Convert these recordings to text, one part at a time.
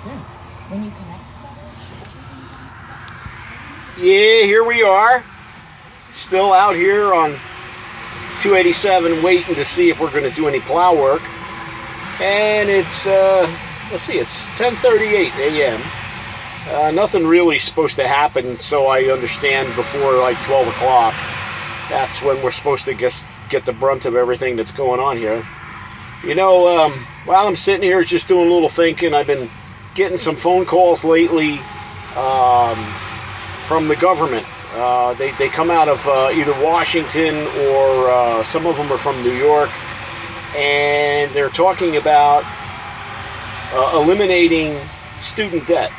Yeah. When you connect. Yeah, here we are. Still out here on 287 waiting to see if we're going to do any plow work. And it's, let's see, it's 10:38 a.m. Nothing really supposed to happen, so I understand, before like 12 o'clock. That's when we're supposed to get the brunt of everything that's going on here. You know, while I'm sitting here just doing a little thinking, I've been getting some phone calls lately from the government. They come out of either Washington or some of them are from New York, and they're talking about eliminating student debt.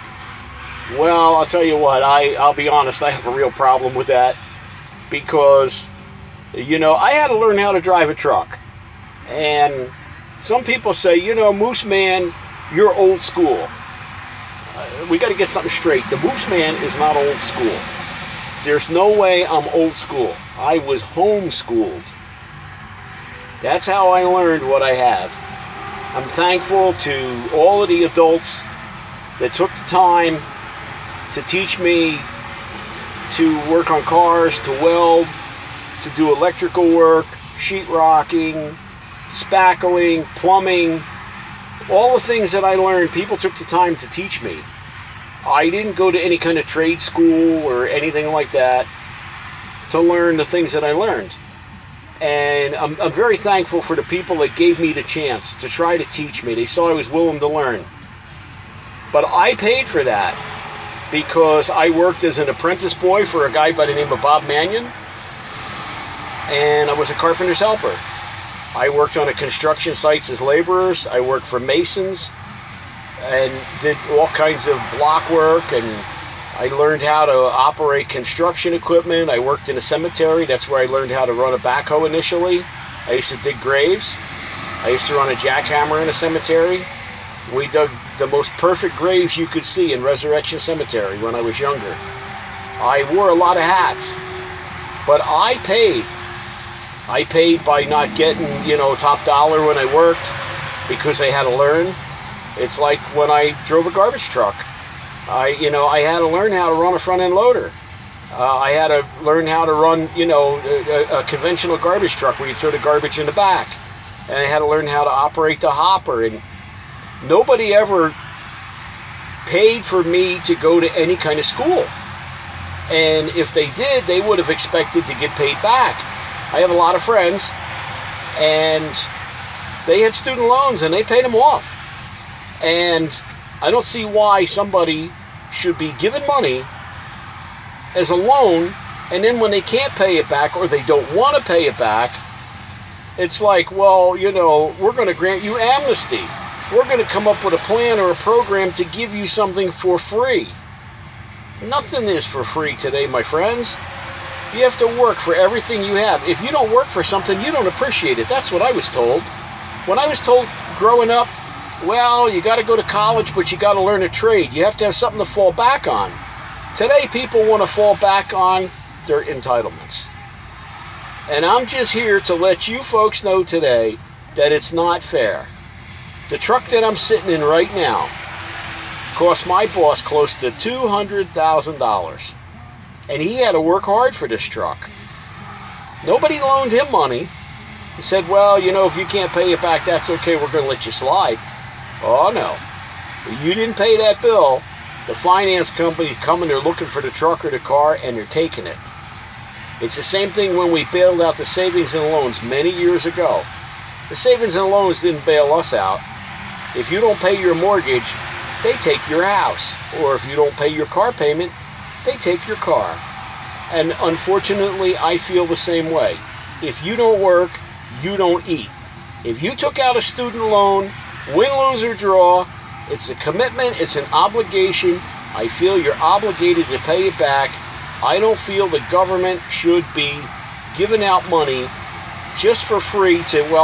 Well, I'll tell you what, I'll be honest, I have a real problem with that, because, you know, I had to learn how to drive a truck. And some people say, you know, Moose Man, you're old school. We got to get something straight. The Moose Man is not old school. There's no way I'm old school. I was homeschooled. That's how I learned what I have. I'm thankful to all of the adults that took the time to teach me to work on cars, to weld, to do electrical work, sheetrocking, spackling, plumbing, all the things that I learned, people took the time to teach me. I didn't go to any kind of trade school or anything like that to learn the things that I learned. And I'm very thankful for the people that gave me the chance to try to teach me. They saw I was willing to learn. But I paid for that because I worked as an apprentice boy for a guy by the name of Bob Mannion, and I was a carpenter's helper. I worked on a construction sites as laborers. I worked for masons and did all kinds of block work, and I learned how to operate construction equipment. I worked in a cemetery. That's where I learned how to run a backhoe initially. I used to dig graves. I used to run a jackhammer in a cemetery. We dug the most perfect graves you could see in Resurrection Cemetery when I was younger. I wore a lot of hats, but I paid. I paid by not getting, you know, top dollar when I worked, because I had to learn. It's like when I drove a garbage truck. I had to learn how to run a front-end loader. I had to learn how to run, you know, a conventional garbage truck where you throw the garbage in the back. And I had to learn how to operate the hopper. And nobody ever paid for me to go to any kind of school. And if they did, they would have expected to get paid back. I have a lot of friends, and they had student loans, and they paid them off. And I don't see why somebody should be given money as a loan, and then when they can't pay it back, or they don't want to pay it back, it's like, well, you know, we're going to grant you amnesty. We're going to come up with a plan or a program to give you something for free. Nothing is for free today, my friends. You have to work for everything you have. If you don't work for something, you don't appreciate it. That's what I was told. When I was told growing up, well, you got to go to college, but you got to learn a trade. You have to have something to fall back on. Today, people want to fall back on their entitlements. And I'm just here to let you folks know today that it's not fair. The truck that I'm sitting in right now cost my boss close to $200,000. And he had to work hard for this truck. Nobody loaned him money. He said, well, you know, if you can't pay it back, that's okay. We're going to let you slide. Oh, no. You didn't pay that bill. The finance company's coming, they're looking for the truck or the car, and they're taking it. It's the same thing when we bailed out the savings and loans many years ago. The savings and loans didn't bail us out. If you don't pay your mortgage, they take your house. Or if you don't pay your car payment, they take your car. And unfortunately, I feel the same way. If you don't work, you don't eat. If you took out a student loan, win, lose, or draw, it's a commitment, it's an obligation. I feel you're obligated to pay it back. I don't feel the government should be giving out money just for free to, well,